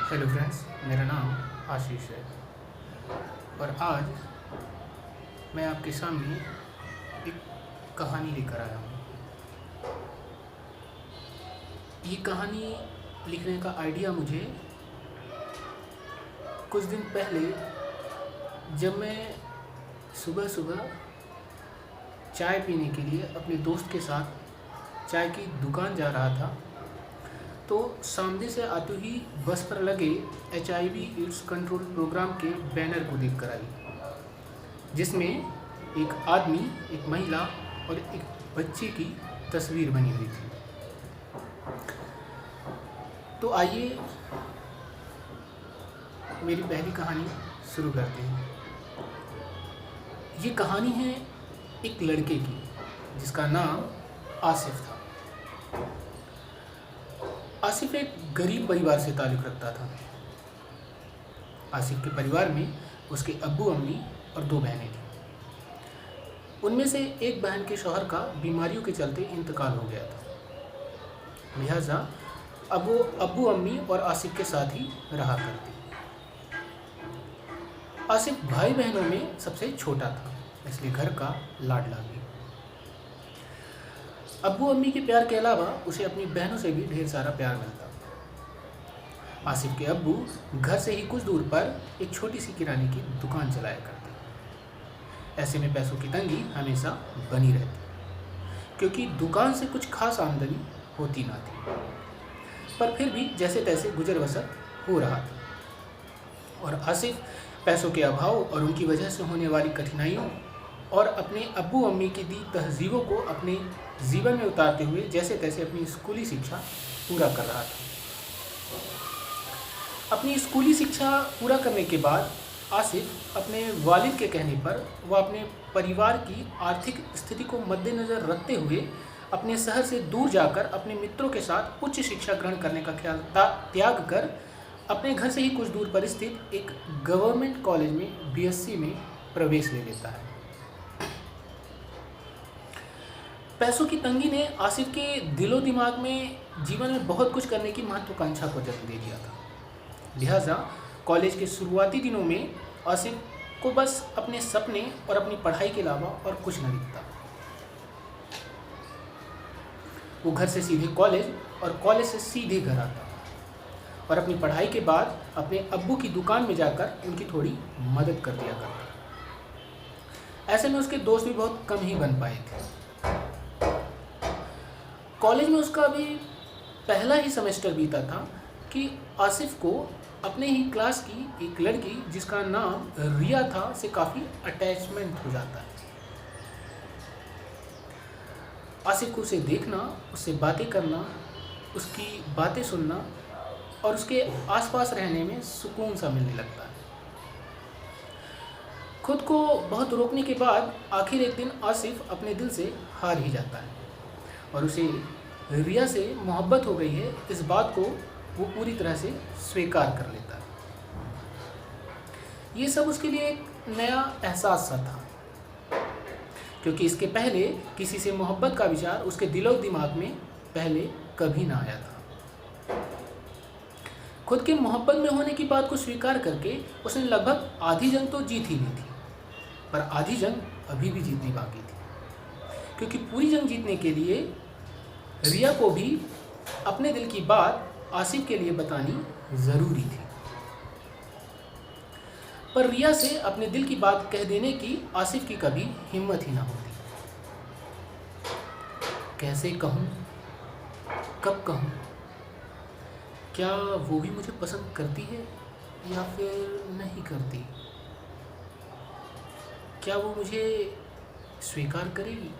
Hello friends, मेरा नाम आशीष है और आज मैं आपके सामने एक कहानी लेकर आया हूँ। ये कहानी लिखने का आइडिया मुझे कुछ दिन पहले जब मैं सुबह सुबह चाय पीने के लिए अपने दोस्त के साथ चाय की दुकान जा रहा था, तो सामने से आते ही बस पर लगे HIV एड्स कंट्रोल प्रोग्राम के बैनर को देखकर आई, जिसमें एक आदमी, एक महिला और एक बच्चे की तस्वीर बनी हुई थी। तो आइए मेरी पहली कहानी शुरू करते हैं। ये कहानी है एक लड़के की जिसका नाम आसिफ था। आसिफ एक गरीब परिवार से ताल्लुक़ रखता था। आसिफ के परिवार में उसके अब्बू अम्मी और 2 बहनें थीं। उनमें से एक बहन के शौहर का बीमारियों के चलते इंतकाल हो गया था, लिहाजा अब वो अब्बू अम्मी और आसिफ के साथ ही रहा करती। आसिफ भाई बहनों में सबसे छोटा था, इसलिए घर का लाडला भी। अब्बू अम्मी के प्यार के अलावा उसे अपनी बहनों से भी ढेर सारा प्यार मिलता। आसिफ के अब्बू घर से ही कुछ दूर पर एक छोटी सी किराने की दुकान चलाया करते। ऐसे में पैसों की तंगी हमेशा बनी रहती, क्योंकि दुकान से कुछ खास आमदनी होती ना थी, पर फिर भी जैसे तैसे गुजर बसर हो रहा था। और आसिफ पैसों के अभाव और उनकी वजह से होने वाली कठिनाइयों और अपने अब्बू अम्मी की दी तहजीबों को अपने जीवन में उतारते हुए जैसे तैसे अपनी स्कूली शिक्षा पूरा कर रहा था। अपनी स्कूली शिक्षा पूरा करने के बाद आसिफ अपने वालिद के कहने पर वह अपने परिवार की आर्थिक स्थिति को मद्देनज़र रखते हुए अपने शहर से दूर जाकर अपने मित्रों के साथ उच्च शिक्षा ग्रहण करने का ख्याल त्याग कर अपने घर से ही कुछ दूर पर स्थित एक गवर्नमेंट कॉलेज में BSc में प्रवेश ले लेता है। पैसों की तंगी ने आसिफ के दिलो दिमाग में जीवन में बहुत कुछ करने की महत्वाकांक्षा को जन्म दे दिया था। लिहाजा कॉलेज के शुरुआती दिनों में आसिफ को बस अपने सपने और अपनी पढ़ाई के अलावा और कुछ न दिखता। वो घर से सीधे कॉलेज और कॉलेज से सीधे घर आता और अपनी पढ़ाई के बाद अपने अब्बू की दुकान में जाकर उनकी थोड़ी मदद कर दिया करता। ऐसे में उसके दोस्त भी बहुत कम ही बन पाए थे। कॉलेज में उसका अभी पहला ही सेमेस्टर बीता था कि आसिफ को अपने ही क्लास की एक लड़की जिसका नाम रिया था से काफ़ी अटैचमेंट हो जाता है। आसिफ को उसे देखना, उससे बातें करना, उसकी बातें सुनना और उसके आसपास रहने में सुकून सा मिलने लगता है। खुद को बहुत रोकने के बाद आखिर एक दिन आसिफ अपने दिल से हार ही जाता है और उसे रिया से मोहब्बत हो गई है, इस बात को वो पूरी तरह से स्वीकार कर लेता है। ये सब उसके लिए एक नया एहसास सा था, क्योंकि इसके पहले किसी से मोहब्बत का विचार उसके दिलो दिमाग में पहले कभी ना आया था। खुद के मोहब्बत में होने की बात को स्वीकार करके उसने लगभग आधी जंग तो जीत ही ली थी, पर आधी जंग अभी भी जीतनी बाकी थी, क्योंकि पूरी जंग जीतने के लिए रिया को भी अपने दिल की बात आसिफ के लिए बतानी ज़रूरी थी। पर रिया से अपने दिल की बात कह देने की आसिफ की कभी हिम्मत ही ना होती। कैसे कहूँ, कब कहूँ, क्या वो भी मुझे पसंद करती है या फिर नहीं करती? क्या वो मुझे स्वीकार करेगी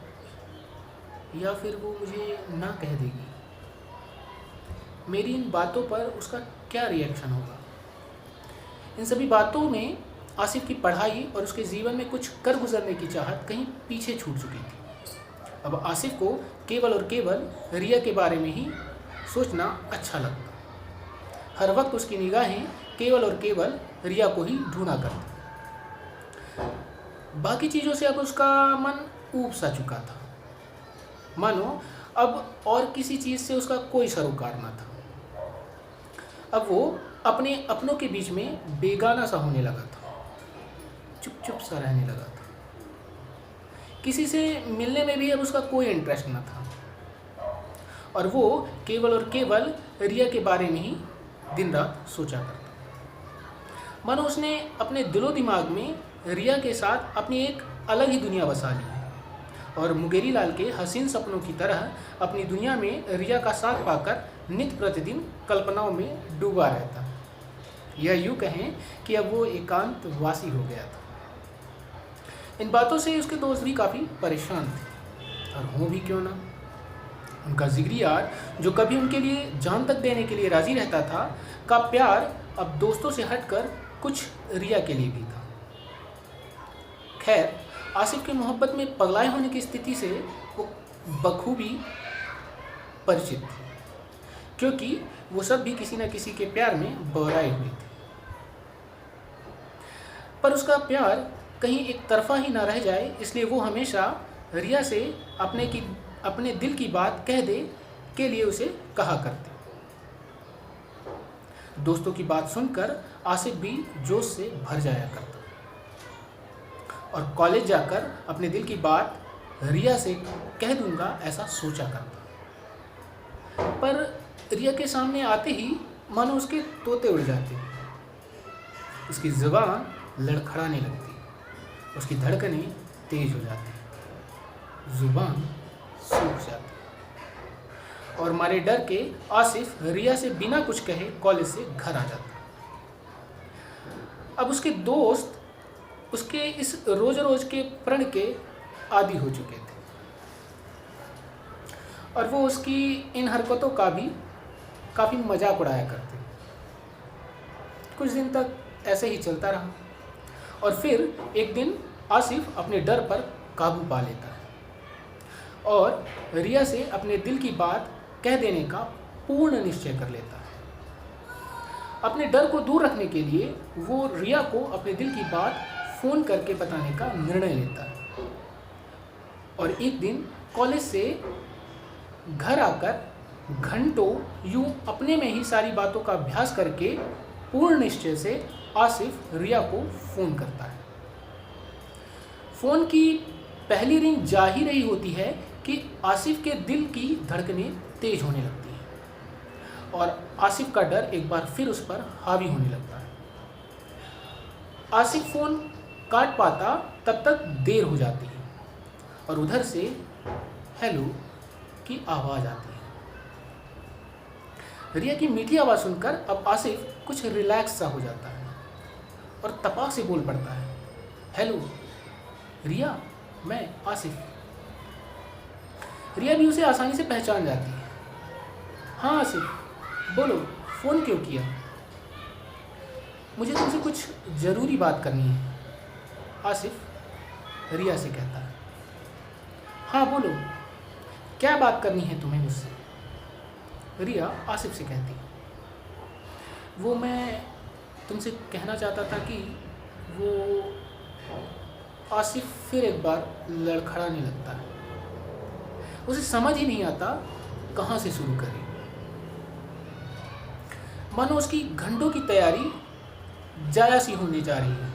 या फिर वो मुझे ना कह देगी? मेरी इन बातों पर उसका क्या रिएक्शन होगा? इन सभी बातों में आसिफ की पढ़ाई और उसके जीवन में कुछ कर गुजरने की चाहत कहीं पीछे छूट चुकी थी। अब आसिफ को केवल और केवल रिया के बारे में ही सोचना अच्छा लगता। हर वक्त उसकी निगाहें केवल और केवल रिया को ही ढूंढा करती। बाकी चीज़ों से अब उसका मन ऊब सा चुका था, मानो अब और किसी चीज़ से उसका कोई सरोकार न था। अब वो अपने अपनों के बीच में बेगाना सा होने लगा था, चुप चुप सा रहने लगा था। किसी से मिलने में भी अब उसका कोई इंटरेस्ट न था, और वो केवल और केवल रिया के बारे में ही दिन रात सोचा करता। मानो उसने अपने दिलो दिमाग में रिया के साथ अपनी एक अलग ही दुनिया बसा ली है, और मुंगेरी लाल के हसीन सपनों की तरह अपनी दुनिया में रिया का साथ पाकर नित्य प्रतिदिन कल्पनाओं में डूबा रहता। यह यूँ कहें कि अब वो एकांतवासी हो गया था। इन बातों से उसके दोस्त भी काफ़ी परेशान थे, और हों भी क्यों ना। उनका जिगरी यार, जो कभी उनके लिए जान तक देने के लिए राजी रहता था, का प्यार अब दोस्तों से हटकर कुछ रिया के लिए भी था। खैर, आसिफ की मोहब्बत में पगलाए होने की स्थिति से वो बखूबी परिचित थे, क्योंकि वो सब भी किसी न किसी के प्यार में बौराए हुए थे। पर उसका प्यार कहीं एक तरफा ही ना रह जाए, इसलिए वो हमेशा रिया से अपने दिल की बात कह दे के लिए उसे कहा करते। दोस्तों की बात सुनकर आसिफ भी जोश से भर जाया करता, और कॉलेज जाकर अपने दिल की बात रिया से कह दूंगा ऐसा सोचा करता। पर रिया के सामने आते ही मानो उसके तोते उड़ जाते, उसकी ज़ुबान लड़खड़ाने लगती, उसकी धड़कनें तेज हो जाती, ज़ुबान सूख जाती, और मारे डर के आसिफ रिया से बिना कुछ कहे कॉलेज से घर आ जाता। अब उसके दोस्त उसके इस रोज रोज के प्रण के आदी हो चुके थे, और वो उसकी इन हरकतों का भी काफ़ी मजाक उड़ाया करते। कुछ दिन तक ऐसे ही चलता रहा, और फिर एक दिन आसिफ अपने डर पर काबू पा लेता है, और रिया से अपने दिल की बात कह देने का पूर्ण निश्चय कर लेता है। अपने डर को दूर रखने के लिए वो रिया को अपने दिल की बात फ़ोन करके बताने का निर्णय लेता है, और एक दिन कॉलेज से घर आकर घंटों यूं अपने में ही सारी बातों का अभ्यास करके पूर्ण निश्चय से आसिफ रिया को फ़ोन करता है। फ़ोन की पहली रिंग जा ही रही होती है कि आसिफ के दिल की धड़कनें तेज होने लगती हैं, और आसिफ का डर एक बार फिर उस पर हावी होने लगता है। आसिफ फ़ोन काट पाता तब तक देर हो जाती है, और उधर से हेलो की आवाज़ आती है। रिया की मीठी आवाज़ सुनकर अब आसिफ कुछ रिलैक्स सा हो जाता है, और तपाक से बोल पड़ता है, हेलो रिया, मैं आसिफ। रिया भी उसे आसानी से पहचान जाती है। हाँ आसिफ, बोलो, फ़ोन क्यों किया? मुझे तुमसे कुछ ज़रूरी बात करनी है, आसिफ रिया से कहता है। हाँ बोलो, क्या बात करनी है तुम्हें मुझसे? रिया आसिफ से कहती है। वो मैं तुमसे कहना चाहता था कि वो आसिफ फिर एक बार लड़खड़ाने लगता है। उसे समझ ही नहीं आता कहाँ से शुरू करे। मानो उसकी घंटों की तैयारी जाया सी होने जा रही है।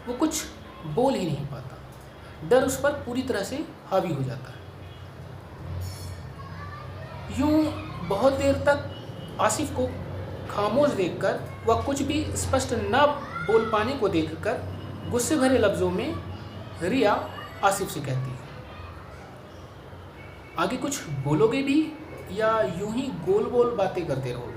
वो कुछ बोल ही नहीं पाता, डर उस पर पूरी तरह से हावी हो जाता है। यूं बहुत देर तक आसिफ को खामोश देखकर, वह कुछ भी स्पष्ट न बोल पाने को देखकर गुस्से भरे लफ्ज़ों में रिया आसिफ से कहती है, आगे कुछ बोलोगे भी या यूं ही गोल गोल बातें करते रहोगे?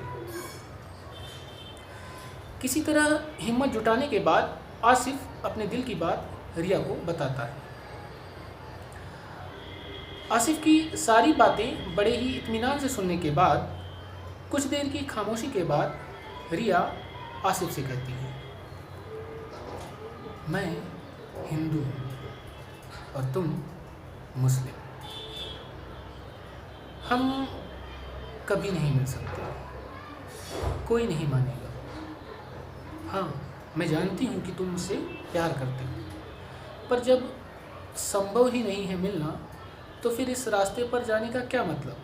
किसी तरह हिम्मत जुटाने के बाद आसिफ अपने दिल की बात रिया को बताता है। आसिफ की सारी बातें बड़े ही इत्मीनान से सुनने के बाद, कुछ देर की खामोशी के बाद रिया आसिफ से कहती है, मैं हिंदू हूँ और तुम मुस्लिम। हम कभी नहीं मिल सकते, कोई नहीं मानेगा। हाँ, मैं जानती हूँ कि तुम मुझसे प्यार करते हो, पर जब संभव ही नहीं है मिलना, तो फिर इस रास्ते पर जाने का क्या मतलब?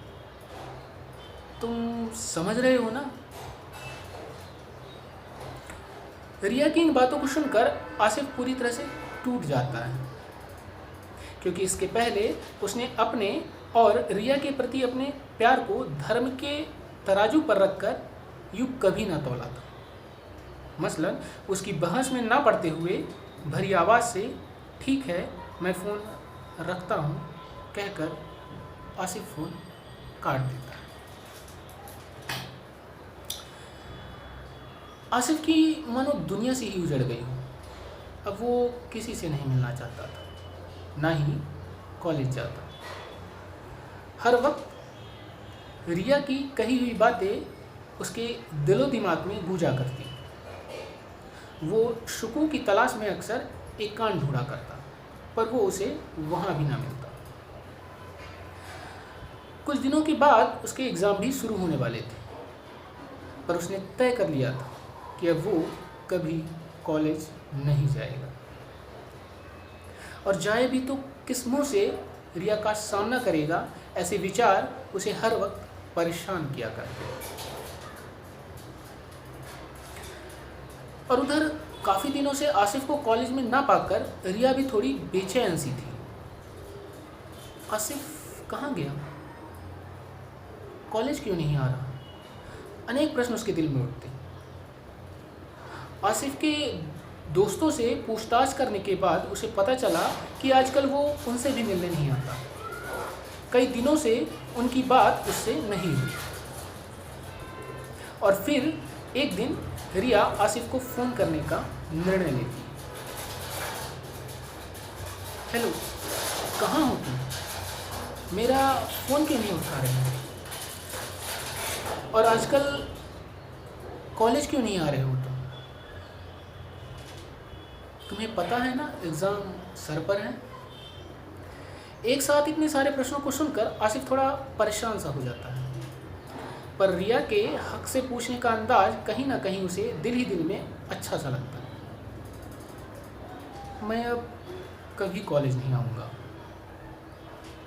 तुम समझ रहे हो ना? रिया की इन बातों को सुनकर आसिफ पूरी तरह से टूट जाता है, क्योंकि इसके पहले उसने अपने और रिया के प्रति अपने प्यार को धर्म के तराजू पर रखकर यूं कभी ना तौला था। मसलन उसकी बहस में ना पड़ते हुए भरी आवाज़ से ठीक है मैं फ़ोन रखता हूँ कहकर आसिफ फ़ोन काट देता है। आसिफ की मानो दुनिया से ही उजड़ गई हो। अब वो किसी से नहीं मिलना चाहता था, ना ही कॉलेज जाता। हर वक्त रिया की कही हुई बातें उसके दिलो दिमाग में गूंजा करती। वो सुकून की तलाश में अक्सर एकांत ढूंढा करता, पर वो उसे वहाँ भी ना मिलता। कुछ दिनों के बाद उसके एग्ज़ाम भी शुरू होने वाले थे, पर उसने तय कर लिया था कि अब वो कभी कॉलेज नहीं जाएगा, और जाए भी तो किस मुँह से रिया का सामना करेगा, ऐसे विचार उसे हर वक्त परेशान किया करते। और उधर काफ़ी दिनों से आसिफ को कॉलेज में ना पाकर रिया भी थोड़ी बेचैन सी थी। आसिफ कहाँ गया, कॉलेज क्यों नहीं आ रहा, अनेक प्रश्न उसके दिल में उठते। आसिफ के दोस्तों से पूछताछ करने के बाद उसे पता चला कि आजकल वो उनसे भी मिलने नहीं आता। कई दिनों से उनकी बात उससे नहीं हुई। और फिर एक दिन रिया आसिफ को फ़ोन करने का निर्णय लेती। हेलो, कहाँ हो तुम, मेरा फ़ोन क्यों नहीं उठा रहे हो, और आजकल कॉलेज क्यों नहीं आ रहे हो तुम, तुम्हें पता है ना एग्ज़ाम सर पर है। एक साथ इतने सारे प्रश्नों को सुनकर आसिफ थोड़ा परेशान सा हो जाता है, पर रिया के हक से पूछने का अंदाज कहीं ना कहीं उसे दिल ही दिल में अच्छा सा लगता है। मैं अब कभी कॉलेज नहीं आऊँगा।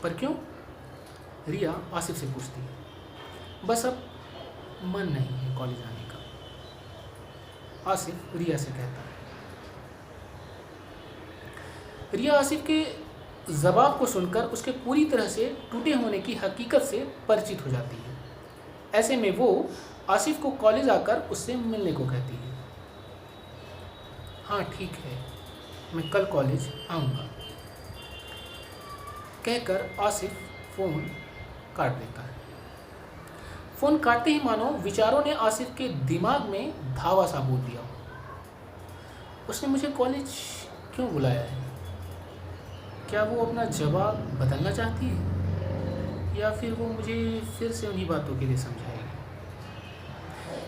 पर क्यों, रिया आसिफ से पूछती है। बस अब मन नहीं है कॉलेज आने का, आसिफ रिया से कहता है। रिया आसिफ के जवाब को सुनकर उसके पूरी तरह से टूटे होने की हकीकत से परिचित हो जाती है। ऐसे में वो आसिफ को कॉलेज आकर उससे मिलने को कहती है। हाँ ठीक है, मैं कल कॉलेज आऊँगा कहकर आसिफ फ़ोन काट देता है। फ़ोन काटते ही मानो विचारों ने आसिफ के दिमाग में धावा सा बोल दिया। उसने मुझे कॉलेज क्यों बुलाया है, क्या वो अपना जवाब बदलना चाहती है, या फिर वो मुझे फिर से उन्हीं बातों के लिए समझाएगी।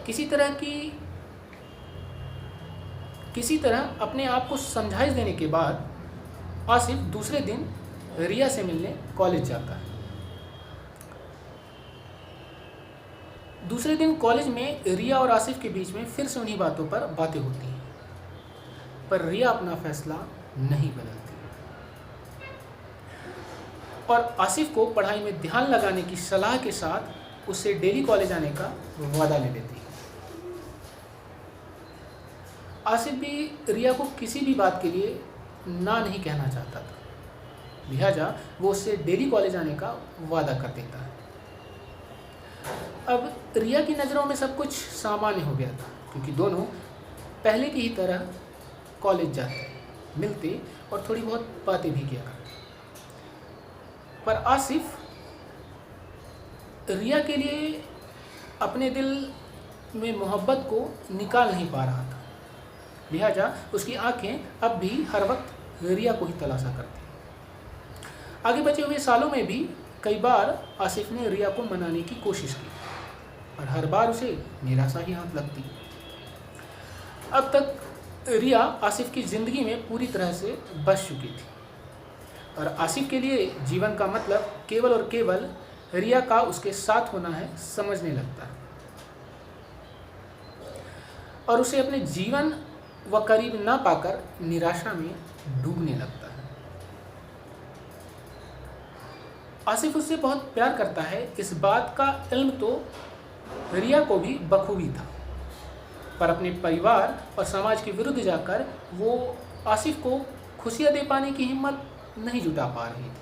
किसी तरह अपने आप को समझाइश देने के बाद आसिफ दूसरे दिन रिया से मिलने कॉलेज जाता है। दूसरे दिन कॉलेज में रिया और आसिफ के बीच में फिर से उन्हीं बातों पर बातें होती हैं, पर रिया अपना फैसला नहीं बदलती और आसिफ को पढ़ाई में ध्यान लगाने की सलाह के साथ उससे डेली कॉलेज आने का वादा ले लेती है। आसिफ भी रिया को किसी भी बात के लिए ना नहीं कहना चाहता था, लिहाजा वो उससे डेली कॉलेज आने का वादा कर देता है। अब रिया की नज़रों में सब कुछ सामान्य हो गया था, क्योंकि दोनों पहले की ही तरह कॉलेज जाते, मिलते और थोड़ी बहुत बातें भी किया करते। पर आसिफ रिया के लिए अपने दिल में मोहब्बत को निकाल नहीं पा रहा था, लिहाजा उसकी आंखें अब भी हर वक्त रिया को ही तलाशा करती। आगे बचे हुए सालों में भी कई बार आसिफ ने रिया को मनाने की कोशिश की, और हर बार उसे निराशा ही हाथ लगती। अब तक रिया आसिफ की ज़िंदगी में पूरी तरह से बस चुकी थी, और आसिफ के लिए जीवन का मतलब केवल और केवल रिया का उसके साथ होना है समझने लगता है, और उसे अपने जीवन व करीब ना पाकर निराशा में डूबने लगता है। आसिफ उससे बहुत प्यार करता है, इस बात का इल्म तो रिया को भी बखूबी था, पर अपने परिवार और समाज के विरुद्ध जाकर वो आसिफ को खुशियाँ दे पाने की हिम्मत नहीं जुटा पा रही थी।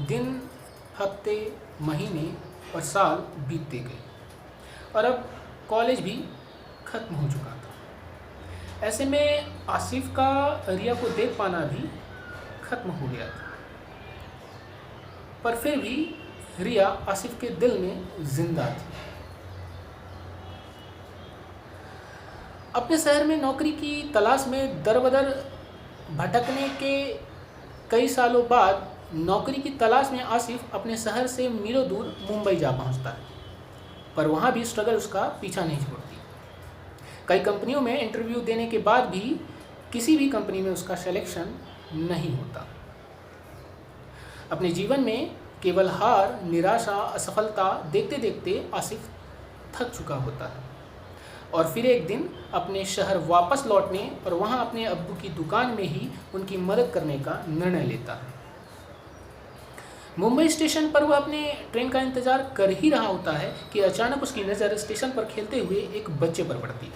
दिन, हफ्ते, महीने और साल बीतते गए और अब कॉलेज भी खत्म हो चुका था। ऐसे में आसिफ का रिया को देख पाना भी खत्म हो गया था, पर फिर भी रिया आसिफ के दिल में जिंदा थी। अपने शहर में नौकरी की तलाश में दर-बदर भटकने के कई सालों बाद नौकरी की तलाश में आसिफ अपने शहर से मीलों दूर मुंबई जा पहुंचता है, पर वहां भी स्ट्रगल उसका पीछा नहीं छोड़ती। कई कंपनियों में इंटरव्यू देने के बाद भी किसी भी कंपनी में उसका सिलेक्शन नहीं होता। अपने जीवन में केवल हार, निराशा, असफलता देखते देखते आसिफ थक चुका होता है और फिर एक दिन अपने शहर वापस लौटने और वहां अपने अब्बू की दुकान में ही उनकी मदद करने का निर्णय लेता है। मुंबई स्टेशन पर वह अपने ट्रेन का इंतजार कर ही रहा होता है कि अचानक उसकी नज़र स्टेशन पर खेलते हुए एक बच्चे पर पड़ती है।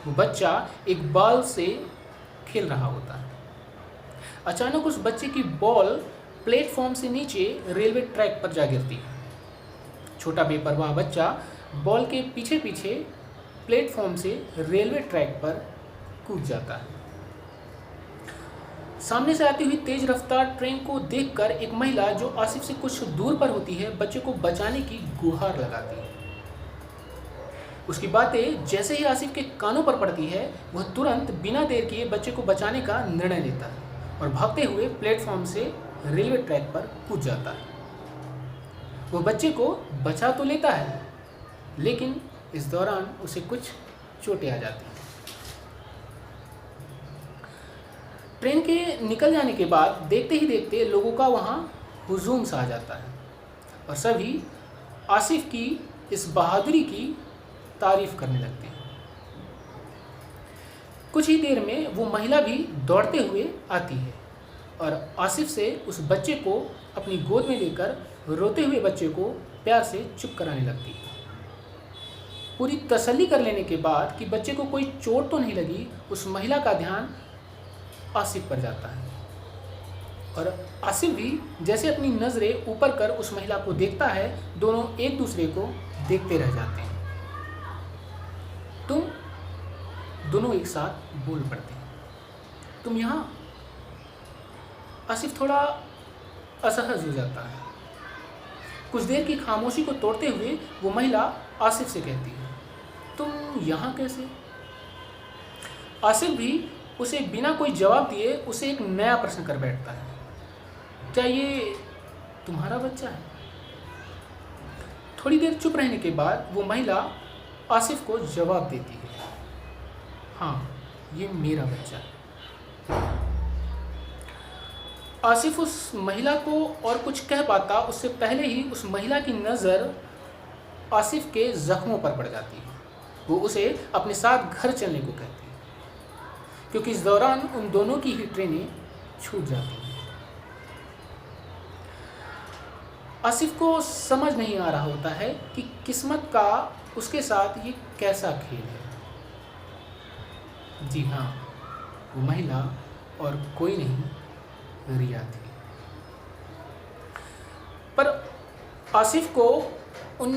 वो बच्चा एक बॉल से खेल रहा होता है। अचानक उस बच्चे की बॉल प्लेटफॉर्म से नीचे रेलवे ट्रैक पर जा गिरती है। छोटा बेपरवाह बच्चा बॉल के पीछे पीछे प्लेटफॉर्म से रेलवे ट्रैक पर कूद जाता है। सामने से आती हुई तेज रफ्तार ट्रेन को देखकर एक महिला जो आसिफ से कुछ दूर पर होती है बच्चे को बचाने की गुहार लगाती है। उसकी बातें जैसे ही आसिफ के कानों पर पड़ती है वह तुरंत बिना देर किए बच्चे को बचाने का निर्णय लेता है और भागते हुए प्लेटफॉर्म से रेलवे ट्रैक पर कूद जाता है। वह बच्चे को बचा तो लेता है, लेकिन इस दौरान उसे कुछ चोटें आ जाती हैं। ट्रेन के निकल जाने के बाद देखते ही देखते लोगों का वहाँ हुजूम सा आ जाता है और सभी आसिफ की इस बहादुरी की तारीफ करने लगते हैं। कुछ ही देर में वो महिला भी दौड़ते हुए आती है और आसिफ से उस बच्चे को अपनी गोद में लेकर रोते हुए बच्चे को प्यार से चुप कराने लगती है। पूरी तसल्ली कर लेने के बाद कि बच्चे को कोई चोट तो नहीं लगी, उस महिला का ध्यान आसिफ पर जाता है और आसिफ भी जैसे अपनी नज़रें ऊपर कर उस महिला को देखता है, दोनों एक दूसरे को देखते रह जाते हैं। तुम दोनों एक साथ बोल पड़ते हैं, तुम यहाँ? आसिफ थोड़ा असहज हो जाता है। कुछ देर की खामोशी को तोड़ते हुए वो महिला आसिफ से कहती है, तुम यहाँ कैसे? आसिफ भी उसे बिना कोई जवाब दिए उसे एक नया प्रश्न कर बैठता है, क्या ये तुम्हारा बच्चा है? थोड़ी देर चुप रहने के बाद वो महिला आसिफ को जवाब देती है, हाँ, ये मेरा बच्चा है। आसिफ उस महिला को और कुछ कह पाता उससे पहले ही उस महिला की नज़र आसिफ के जख्मों पर पड़ जाती है। वो उसे अपने साथ घर चलने को कहती है, क्योंकि इस दौरान उन दोनों की ही ट्रेनें छूट जाती हैं। आसिफ को समझ नहीं आ रहा होता है कि किस्मत का उसके साथ ये कैसा खेल है। जी हाँ, वो महिला और कोई नहीं, रिया थी। पर आसिफ को उन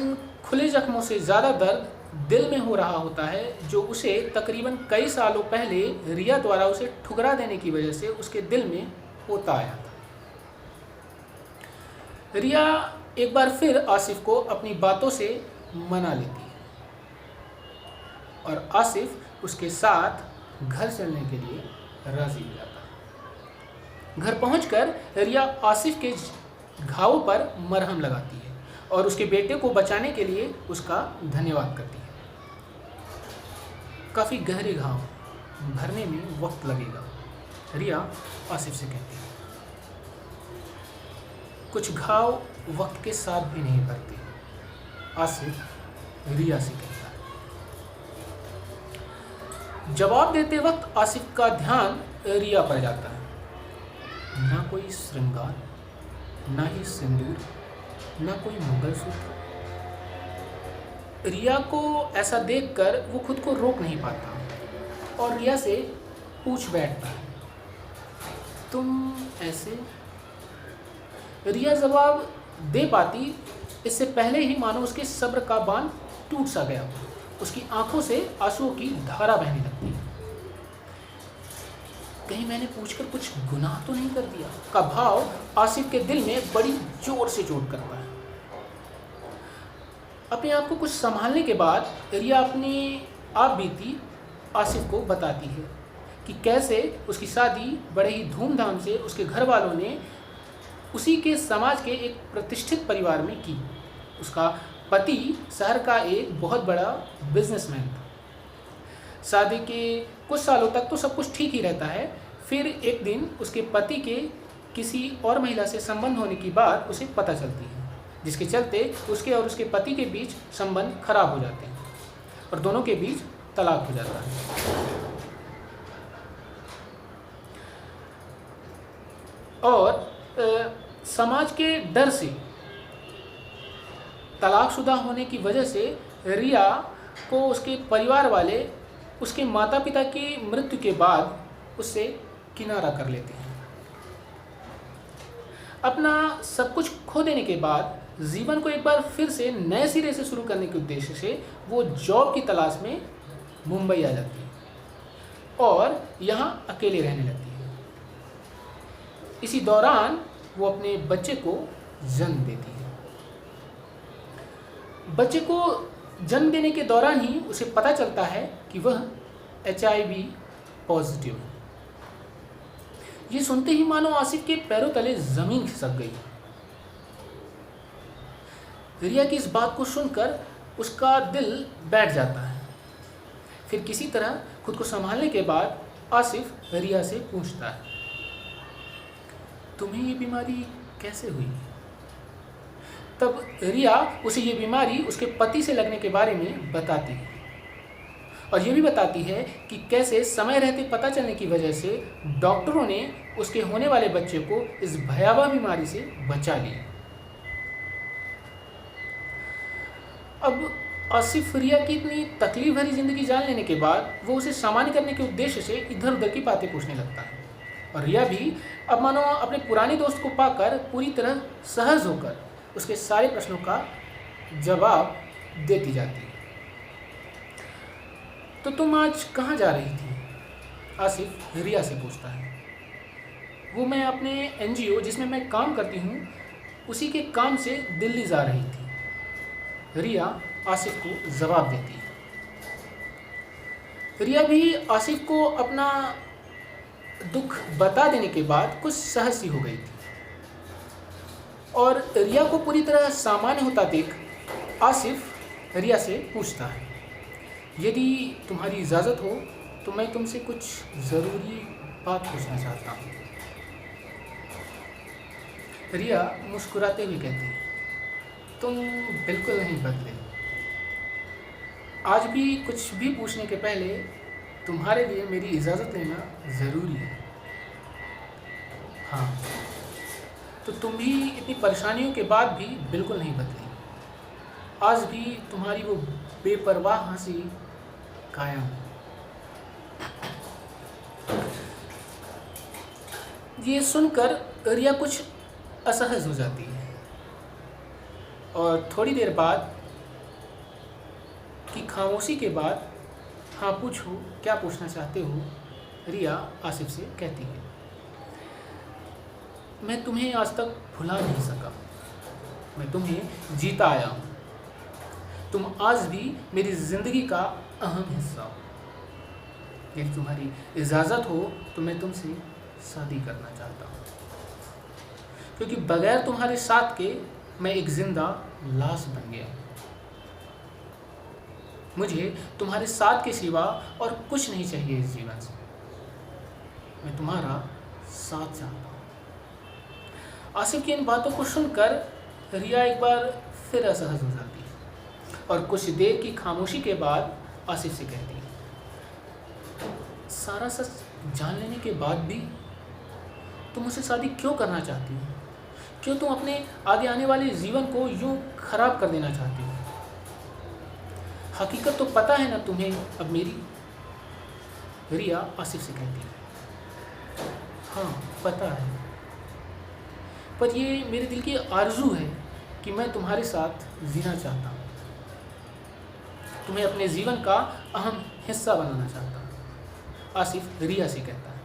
खुले जख्मों से ज़्यादा दर्द दिल में हो रहा होता है, जो उसे तकरीबन कई सालों पहले रिया द्वारा उसे ठुकरा देने की वजह से उसके दिल में होता आया था। रिया एक बार फिर आसिफ को अपनी बातों से मना लेती है और आसिफ उसके साथ घर चलने के लिए राजी हो जाता है। घर पहुंचकर रिया आसिफ के घावों पर मरहम लगाती है और उसके बेटे को बचाने के लिए उसका धन्यवाद करती है। काफ़ी गहरे घाव, भरने में वक्त लगेगा, रिया आसिफ से कहती है। कुछ घाव वक्त के साथ भी नहीं भरते, आसिफ रिया से कहता है। जवाब देते वक्त आसिफ का ध्यान रिया पर जाता है। ना कोई श्रृंगार, ना ही सिंदूर, ना कोई मंगलसूत्र, रिया को ऐसा देखकर वो खुद को रोक नहीं पाता और रिया से पूछ बैठता है, तुम ऐसे? रिया जवाब दे पाती इससे पहले ही मानो उसके सब्र का बांध टूट सा गया। उसकी आंखों से आंसुओं की धारा बहने लगती है। कहीं मैंने पूछकर कुछ गुनाह तो नहीं कर दिया का भाव आसिफ के दिल में बड़ी जोर से चोट करता है। अपने आप को कुछ संभालने के बाद रिया अपनी आप बीती आसिफ को बताती है कि कैसे उसकी शादी बड़े ही धूमधाम से उसके घर वालों ने उसी के समाज के एक प्रतिष्ठित परिवार में की। उसका पति शहर का एक बहुत बड़ा बिजनेसमैन था। शादी के कुछ सालों तक तो सब कुछ ठीक ही रहता है। फिर एक दिन उसके पति के किसी और महिला से संबंध होने की बात उसे पता चलती है, जिसके चलते उसके और उसके पति के बीच संबंध खराब हो जाते हैं और दोनों के बीच तलाक हो जाता है। और समाज के डर से, तलाकशुदा होने की वजह से रिया को उसके परिवार वाले उसके माता पिता की मृत्यु के बाद उससे किनारा कर लेते हैं। अपना सब कुछ खो देने के बाद जीवन को एक बार फिर से नए सिरे से शुरू करने के उद्देश्य से वो जॉब की तलाश में मुंबई आ जाती है और यहाँ अकेले रहने लगती है। इसी दौरान वो अपने बच्चे को जन्म देती है। बच्चे को जन्म देने के दौरान ही उसे पता चलता है कि वह HIV पॉजिटिव है। ये सुनते ही मानो आसिफ के पैरों तले जमीन खिसक गई। रिया की इस बात को सुनकर उसका दिल बैठ जाता है। फिर किसी तरह खुद को संभालने के बाद आसिफ रिया से पूछता है, तुम्हें ये बीमारी कैसे हुई? तब रिया उसे ये बीमारी उसके पति से लगने के बारे में बताती है और ये भी बताती है कि कैसे समय रहते पता चलने की वजह से डॉक्टरों ने उसके होने वाले बच्चे को इस भयावह बीमारी से बचा लिया। अब आसिफ रिया की इतनी तकलीफ भरी जिंदगी जान लेने के बाद वो उसे सामान्य करने के उद्देश्य से इधर उधर की बातें पूछने लगता है और रिया भी अब मानो अपने पुराने दोस्त को पाकर पूरी तरह सहज होकर उसके सारे प्रश्नों का जवाब देती जाती है। तो तुम आज कहाँ जा रही थी? आसिफ रिया से पूछता है। वो मैं अपने NGO जिसमें मैं काम करती हूँ उसी के काम से दिल्ली जा रही थी, रिया आसिफ को जवाब देती है। रिया भी आसिफ को अपना दुख बता देने के बाद कुछ सहज सी हो गई थी और रिया को पूरी तरह सामान्य होता देख आसिफ रिया से पूछता है, यदि तुम्हारी इजाज़त हो तो मैं तुमसे कुछ ज़रूरी बात पूछना चाहता हूँ। रिया मुस्कुराते हुए कहती है, तुम बिल्कुल नहीं बदले। आज भी कुछ भी पूछने के पहले तुम्हारे लिए मेरी इजाज़त लेना ज़रूरी है। हाँ, तो तुम भी इतनी परेशानियों के बाद भी बिल्कुल नहीं बदली। आज भी तुम्हारी वो बेपरवाह हंसी कायम है। ये सुनकर रिया कुछ असहज हो जाती है और थोड़ी देर बाद की खामोशी के बाद, हाँ पूछो क्या पूछना चाहते हो, रिया आसिफ से कहती है, मैं तुम्हें आज तक भुला नहीं सका, मैं तुम्हें जीता आया हूँ। तुम आज भी मेरी ज़िंदगी का अहम हिस्सा हो। यदि तुम्हारी इजाज़त हो तो मैं तुमसे शादी करना चाहता हूँ, क्योंकि बगैर तुम्हारे साथ के मैं एक जिंदा लाश बन गया हूँ। मुझे तुम्हारे साथ के सिवा और कुछ नहीं चाहिए इस जीवन से। मैं तुम्हारा साथ चाहता हूँ। आसिफ की इन बातों को सुनकर रिया एक बार फिर असहज हो जाती है और कुछ देर की खामोशी के बाद आसिफ से कहती है, सारा सच जान लेने के बाद भी तुम मुझसे शादी क्यों करना चाहती हो? क्यों तुम अपने आगे आने वाले जीवन को यूं खराब कर देना चाहती हो? हकीकत तो पता है ना तुम्हें अब मेरी, रिया आसिफ से कहती है। हाँ पता है, पर ये मेरे दिल की आरजू है कि मैं तुम्हारे साथ जीना चाहता हूँ, तुम्हें अपने जीवन का अहम हिस्सा बनाना चाहता हूँ, आसिफ रिया से कहता है।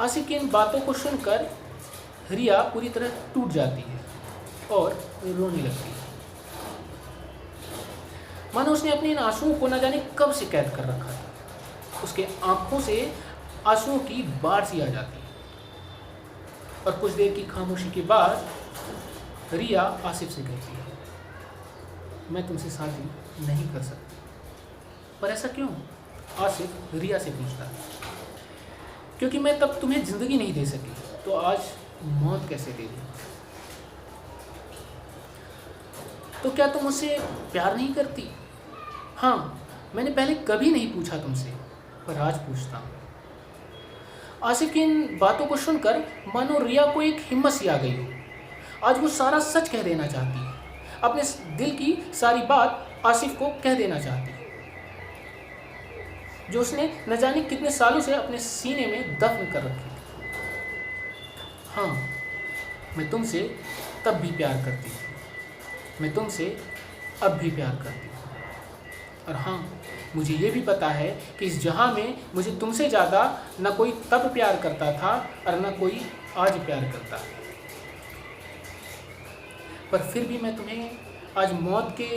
आसिफ की इन बातों को सुनकर रिया पूरी तरह टूट जाती है और रोने लगती है, मानो उसने अपने इन आंसुओं को न जाने कब से कैद कर रखा था। उसके आंखों से आंसुओं की बाढ़ सी आ जाती है और कुछ देर की खामोशी के बाद रिया आसिफ से कहती है, मैं तुमसे शादी नहीं कर सकती। पर ऐसा क्यों? आसिफ रिया से पूछता है। क्योंकि मैं तब तुम्हें जिंदगी नहीं दे सकी, तो आज मौत कैसे दे दूं? तो क्या तुम मुझसे प्यार नहीं करती? हाँ, मैंने पहले कभी नहीं पूछा तुमसे, पर आज पूछता हूँ। आसिफ की इन बातों को सुनकर मानो रिया को एक हिम्मत सी आ गई हो। आज वो सारा सच कह देना चाहती है, अपने दिल की सारी बात आसिफ को कह देना चाहती है, जो उसने न जाने कितने सालों से अपने सीने में दफन कर रखी थी। हाँ, मैं तुमसे तब भी प्यार करती थी, मैं तुमसे अब भी प्यार करती हूँ। और हाँ, मुझे ये भी पता है कि इस जहाँ में मुझे तुमसे ज़्यादा न कोई तब प्यार करता था और न कोई आज प्यार करता है। पर फिर भी मैं तुम्हें आज मौत के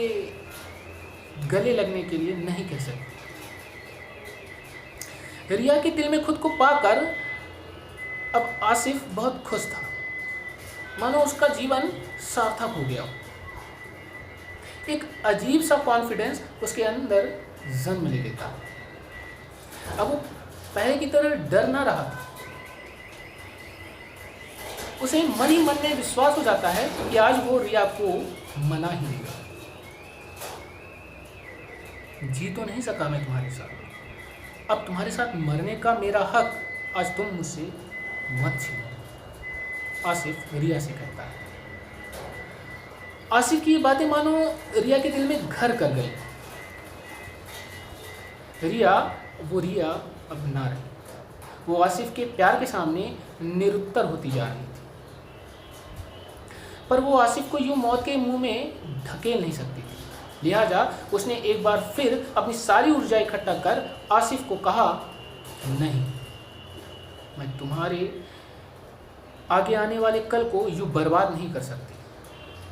गले लगने के लिए नहीं कह सकती। रिया के दिल में खुद को पाकर अब आसिफ बहुत खुश था, मानो उसका जीवन सार्थक हो गया। एक अजीब सा कॉन्फिडेंस उसके अंदर जन्म ले लेता। अब वो पहले की तरह डर ना रहा था। उसे मन ही मन में विश्वास हो जाता है कि आज वो रिया को मना ही देगा। जी तो नहीं सका मैं तुम्हारे साथ, अब तुम्हारे साथ मरने का मेरा हक आज तुम मुझसे मत छीनो, आसिफ रिया से कहता है। आसिफ की ये बातें मानो रिया के दिल में घर कर गई। रिया अब ना रही। वो आसिफ के प्यार के सामने निरुत्तर होती जा रही थी, पर वो आसिफ को यूं मौत के मुंह में ढकेल नहीं सकती थी। लिहाजा उसने एक बार फिर अपनी सारी ऊर्जा इकट्ठा कर आसिफ को कहा, नहीं, मैं तुम्हारे आगे आने वाले कल को यूं बर्बाद नहीं कर सकती।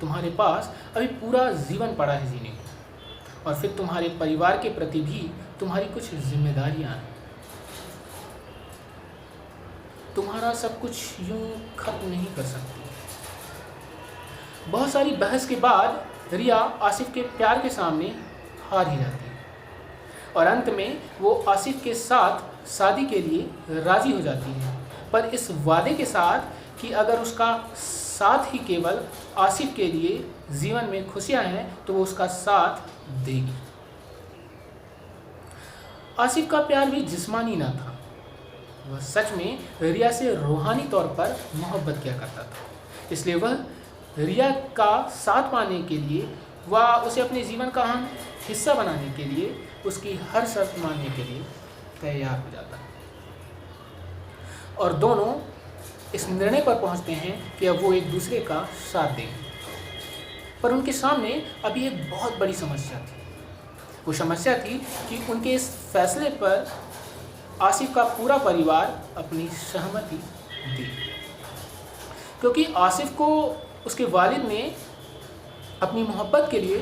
तुम्हारे पास अभी पूरा जीवन पड़ा है जीने को, और फिर तुम्हारे परिवार के प्रति भी तुम्हारी कुछ जिम्मेदारियां हैं। तुम्हारा सब कुछ यूं खत्म नहीं कर सकती। बहुत सारी बहस के बाद रिया आसिफ के प्यार के सामने हार ही जाती है और अंत में वो आसिफ के साथ शादी के लिए राजी हो जाती है, पर इस वादे के साथ कि अगर उसका साथ ही केवल आसिफ के लिए जीवन में खुशियां हैं तो वो उसका साथ देगी। आसिफ का प्यार भी जिस्मानी ना था, वह सच में रिया से रूहानी तौर पर मोहब्बत किया करता था। इसलिए वह रिया का साथ पाने के लिए, वह उसे अपने जीवन का अहम हिस्सा बनाने के लिए, उसकी हर शर्त मानने के लिए तैयार हो जाता है। और दोनों इस निर्णय पर पहुंचते हैं कि अब वो एक दूसरे का साथ देंगे। पर उनके सामने अभी एक बहुत बड़ी समस्या थी। वो समस्या थी कि उनके इस फैसले पर आसिफ का पूरा परिवार अपनी सहमति दी, क्योंकि आसिफ को उसके वालिद ने अपनी मोहब्बत के लिए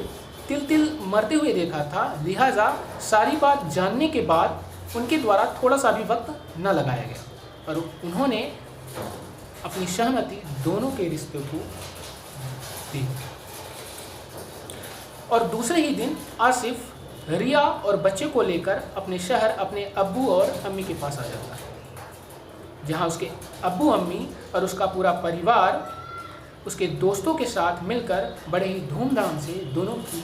तिल तिल मरते हुए देखा था। लिहाजा सारी बात जानने के बाद उनके द्वारा थोड़ा सा भी वक्त न लगाया गया और उन्होंने अपनी सहमति दोनों के रिश्ते को दी। और दूसरे ही दिन आसिफ रिया और बच्चे को लेकर अपने शहर अपने अब्बू और अम्मी के पास आ जाता है, जहां उसके अब्बू अम्मी और उसका पूरा परिवार उसके दोस्तों के साथ मिलकर बड़े ही धूमधाम से दोनों की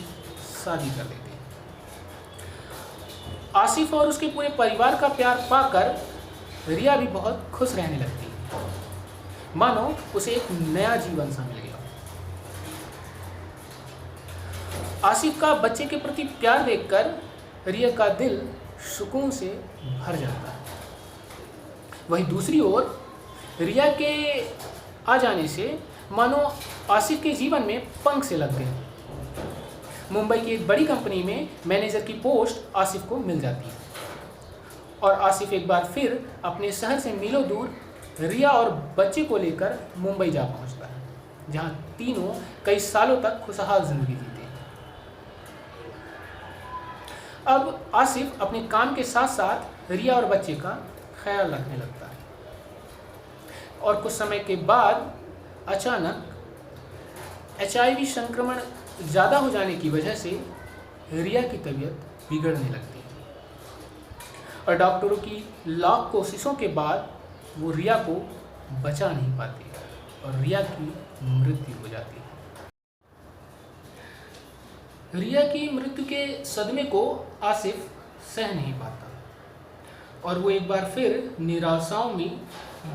शादी कर देते हैं। आसिफ और उसके पूरे परिवार का प्यार पाकर रिया भी बहुत खुश रहने लगती है, मानो उसे एक नया जीवन सा मिल गया। आसिफ का बच्चे के प्रति प्यार देखकर रिया का दिल सुकून से भर जाता है। वहीं दूसरी ओर रिया के आ जाने से मानो आसिफ के जीवन में पंख से लग गए। मुंबई की एक बड़ी कंपनी में मैनेजर की पोस्ट आसिफ को मिल जाती है और आसिफ एक बार फिर अपने शहर से मीलों दूर रिया और बच्चे को लेकर मुंबई जा पहुंचता है, जहां तीनों कई सालों तक खुशहाल जिंदगी जीते हैं। अब आसिफ अपने काम के साथ साथ रिया और बच्चे का ख्याल रखने लगता है और कुछ समय के बाद अचानक HIV संक्रमण ज़्यादा हो जाने की वजह से रिया की तबीयत बिगड़ने लगती है और डॉक्टरों की लाख कोशिशों के बाद वो रिया को बचा नहीं पाती और रिया की मृत्यु हो जाती है। रिया की मृत्यु के सदमे को आसिफ सह नहीं पाता और वो एक बार फिर निराशाओं में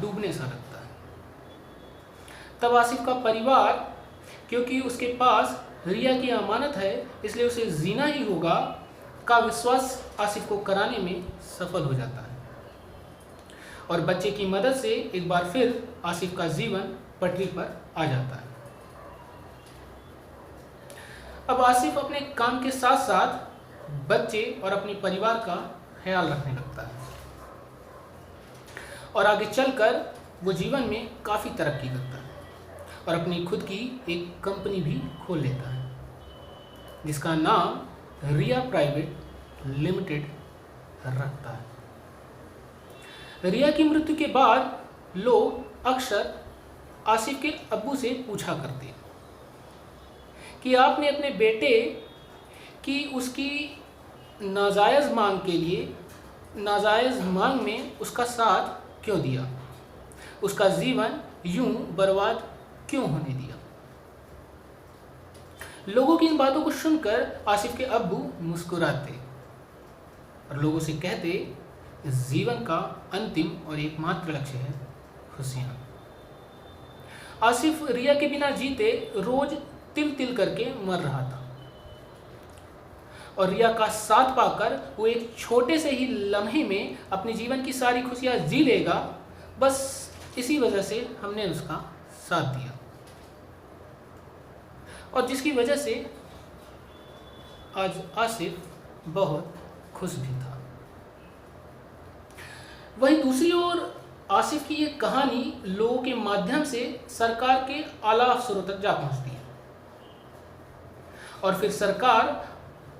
डूबने सा लगता है। तब आसिफ का परिवार, क्योंकि उसके पास रिया की अमानत है इसलिए उसे जीना ही होगा, का विश्वास आसिफ को कराने में सफल हो जाता है और बच्चे की मदद से एक बार फिर आसिफ का जीवन पटरी पर आ जाता है। अब आसिफ अपने काम के साथ साथ बच्चे और अपने परिवार का ख्याल रखने लगता है और आगे चलकर वो जीवन में काफ़ी तरक्की करता है और अपनी खुद की एक कंपनी भी खोल लेता है जिसका नाम रिया प्राइवेट लिमिटेड रखता है। रिया की मृत्यु के बाद लोग अक्सर आसिफ के अब्बू से पूछा करते हैं कि आपने अपने बेटे की उसकी नाजायज़ मांग के लिए नाजायज़ मांग में उसका साथ क्यों दिया, उसका जीवन यूं बर्बाद क्यों होने दिया। लोगों की इन बातों को सुनकर आसिफ के अब्बू मुस्कुराते और लोगों से कहते, जीवन का अंतिम और एकमात्र लक्ष्य है खुशियाँ। आसिफ रिया के बिना जीते रोज तिल तिल करके मर रहा था और रिया का साथ पाकर वो एक छोटे से ही लम्हे में अपने जीवन की सारी खुशियाँ जी लेगा। बस इसी वजह से हमने उसका साथ दिया और जिसकी वजह से आज आसिफ बहुत खुश भी था। वहीं दूसरी ओर आसिफ की ये कहानी लोगों के माध्यम से सरकार के आला अफसरों तक जा पहुंचती है और फिर सरकार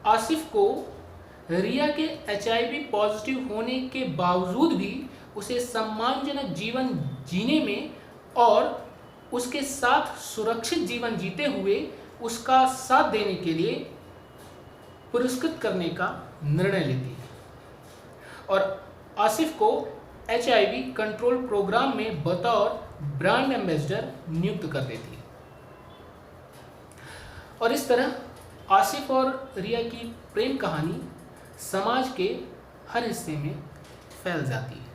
आसिफ को रिया के HIV पॉजिटिव होने के बावजूद भी उसे सम्मानजनक जीवन जीने में और उसके साथ सुरक्षित जीवन जीते हुए उसका साथ देने के लिए पुरस्कृत करने का निर्णय लेती है और आसिफ को HIV कंट्रोल प्रोग्राम में बतौर ब्रांड एम्बेसडर नियुक्त कर देती है और इस तरह आसिफ और रिया की प्रेम कहानी समाज के हर हिस्से में फैल जाती है।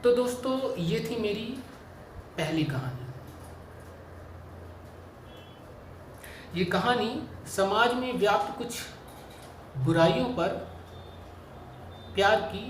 तो दोस्तों, ये थी मेरी पहली कहानी। ये कहानी समाज में व्याप्त कुछ बुराइयों पर प्यार की